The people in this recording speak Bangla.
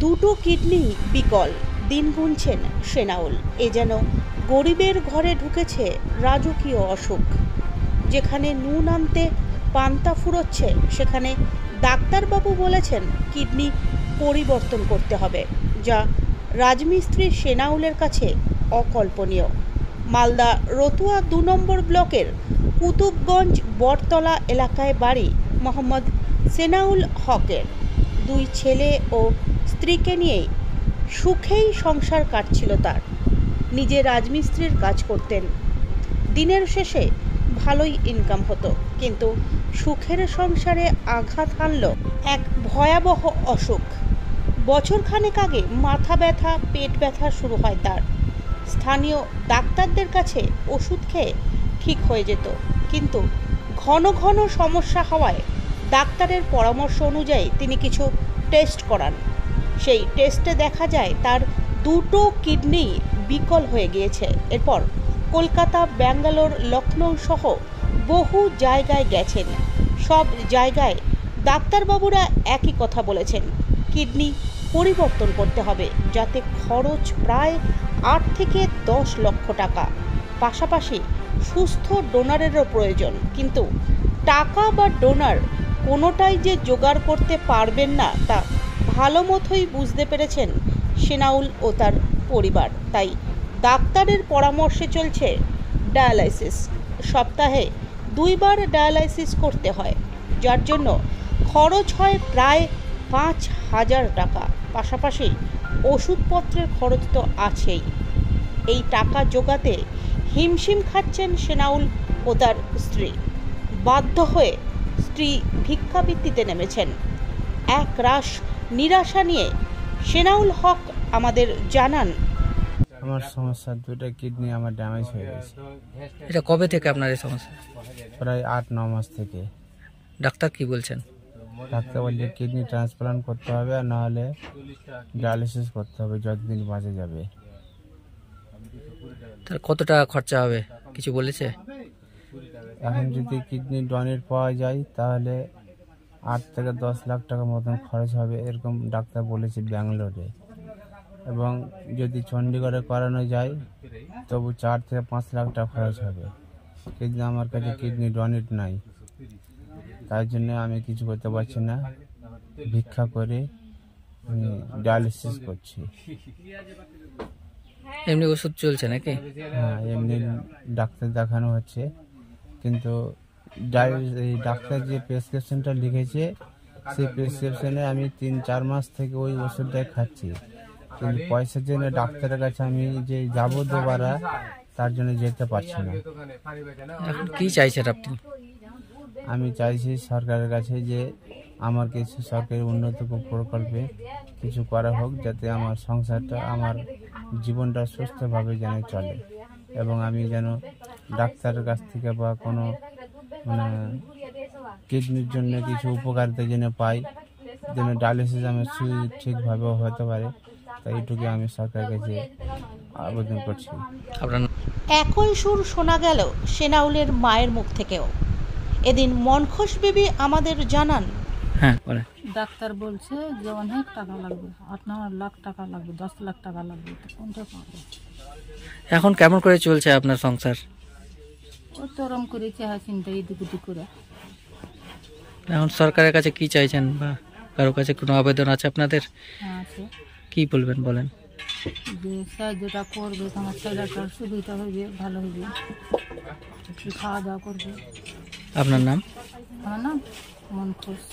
দুটো কিডনি বিকল, দিন গুনছেন সেনাউল। এ যেন গরিবের ঘরে ঢুকেছে রাজকীয় অসুখ। যেখানে নুন আনতে পান্তা ফুরোচ্ছে, সেখানে ডাক্তারবাবু বলেছেন কিডনি পরিবর্তন করতে হবে, যা রাজমিস্ত্রি সেনাউলের কাছে অকল্পনীয়। মালদা রতুয়া 2 নম্বর ব্লকের কুতুবগঞ্জ বটতলা এলাকায় বাড়ি মোহাম্মদ সেনাউল হকের। 2 ছেলে ও স্ত্রীকে নিয়ে সুখেই সংসার কাটছিল তার। নিজে রাজমিস্ত্রির কাজ করতেন, দিনের শেষে ভালোই ইনকাম হতো, কিন্তু সুখের সংসারে আঘাত হানল এক ভয়াবহ অসুখ। বছরখানেক আগে মাথা ব্যথা, পেট ব্যথা শুরু হয় তার। স্থানীয় ডাক্তারদের কাছে ওষুধ খেয়ে ঠিক হয়ে যেত, কিন্তু ঘন ঘন সমস্যা হওয়ায় ডাক্তারের পরামর্শ অনুযায়ী তিনি কিছু টেস্ট করান। সেই টেস্টে দেখা যায় তার 2টো কিডনি বিকল হয়ে গিয়েছে। এরপর কলকাতা, ব্যাঙ্গালোর, লখনৌ সহ বহু জায়গায় গেছেন। সব জায়গায় ডাক্তারবাবুরা একই কথা বলেছেন, কিডনি পরিবর্তন করতে হবে, যাতে খরচ প্রায় 8 থেকে 10 লক্ষ টাকা। পাশাপাশি সুস্থ ডোনারেরও প্রয়োজন, কিন্তু টাকা বা ডোনার কোনোটাই যে জোগাড় করতে পারবেন না তা ভালো মতোই বুঝতে পেরেছেন সেনাউল ও তার পরিবার। তাই ডাক্তারের পরামর্শে চলছে ডায়ালাইসিস। সপ্তাহে 2 বার ডায়ালাইসিস করতে হয়, যার জন্য খরচ হয় প্রায় 5,000 টাকা। পাশাপাশি ওষুধপত্রের খরচ তো আছেই। এই টাকা জোগাতে হিমশিম খাচ্ছেন সেনাউল ও তার স্ত্রী। বাধ্য হয়ে স্ত্রী ভিক্ষাবৃত্তিতে নেমেছেন। এক রাশ নিরাশা নিয়ে সেনাউল হক আমাদের জানান, আমার সমস্যা, 2টা কিডনি আমার ড্যামেজ হয়ে গেছে। এটা কবে থেকে আপনার এই সমস্যা? প্রায় 8-9 মাস থেকে। ডাক্তার কি বলছেন? ডাক্তার বলছে কিডনি ট্রান্সপ্লান্ট করতে হবে, আর নাহলে ডায়ালিসিস করতে হবে, যতদিন বাঁচা যাবে। তার কত টাকা খরচা হবে কিছু বলেছে? এখন যদি কিডনি ডোনেট পাওয়া যায় তাহলে 8 থেকে 10 লাখ টাকা মতন খরচ হবে, এরকম ডাক্তার বলেছে ব্যাঙ্গালোরে। এবং যদি চণ্ডীগড়ে করানো যায় তবু 4 থেকে 5 লাখ টাকা খরচ হবে, কিন্তু আমার কাছে কিডনি ডোনেট নাই। তাই জন্য আমি কিছু করতে পারছি না, ভিক্ষা করে ডায়ালিসিস করছি। এমনি ওষুধ চলছে নাকি? হ্যাঁ, এমনি ডাক্তার দেখানো হচ্ছে, কিন্তু এই ডাক্তার যে প্রেসক্রিপশনটা লিখেছে সেই প্রেসক্রিপশনে আমি 3-4 মাস থেকে ওই ওষুধটাই খাচ্ছি, কিন্তু পয়সার জন্য ডাক্তারের কাছে আমি যে যাবো দুবারা, তার জন্য যেতে পারছি না। এখন কি চাইছেন আপনি? আমি চাইছি সরকারের কাছে যে আমার কিছু সরকারি উন্নত প্রকল্পে কিছু করা হোক, যাতে আমার সংসারটা, আমার জীবনটা সুস্থভাবে যেন চলে, এবং আমি যেন ডাক্তারের কাছ থেকে বা কোনো কিডনির জন্য কিছু উপকারিতা যেন পাই, যেন ডায়ালিসিস আমার ঠিকভাবে হতে পারে। তাই এইটুকু আমি সরকারের কাছে আবেদন করছি। একই সুর শোনা গেল সেনাউলের মায়ের মুখ থেকেও। এদিন মনখুশ বিবি আমাদের জানান, হ্যাঁ বলেন। ডাক্তার বলছে যে অনেক টাকা লাগবে, 8-9 লাখ টাকা লাগবে, 10 লাখ টাকা লাগবে, তো কোনটা পাবো? এখন কেমন করে চলছে আপনার সংসার? ও তো ওরম করেছে, হাসিনটা ইদিকুদি করে। এখন সরকারের কাছে কি চাইছেন, বা কারো কাছে কোনো আবেদন আছে আপনাদের? হ্যাঁ আছে, কি বলবেন বলেন। যে সাহায্যটা করবে, তোমার ছেলেটার সুবিধা হবে, ভালো হবে, একটু খাওয়া দাওয়া করবে। আপনার নাম? আমার নাম মনখুশ।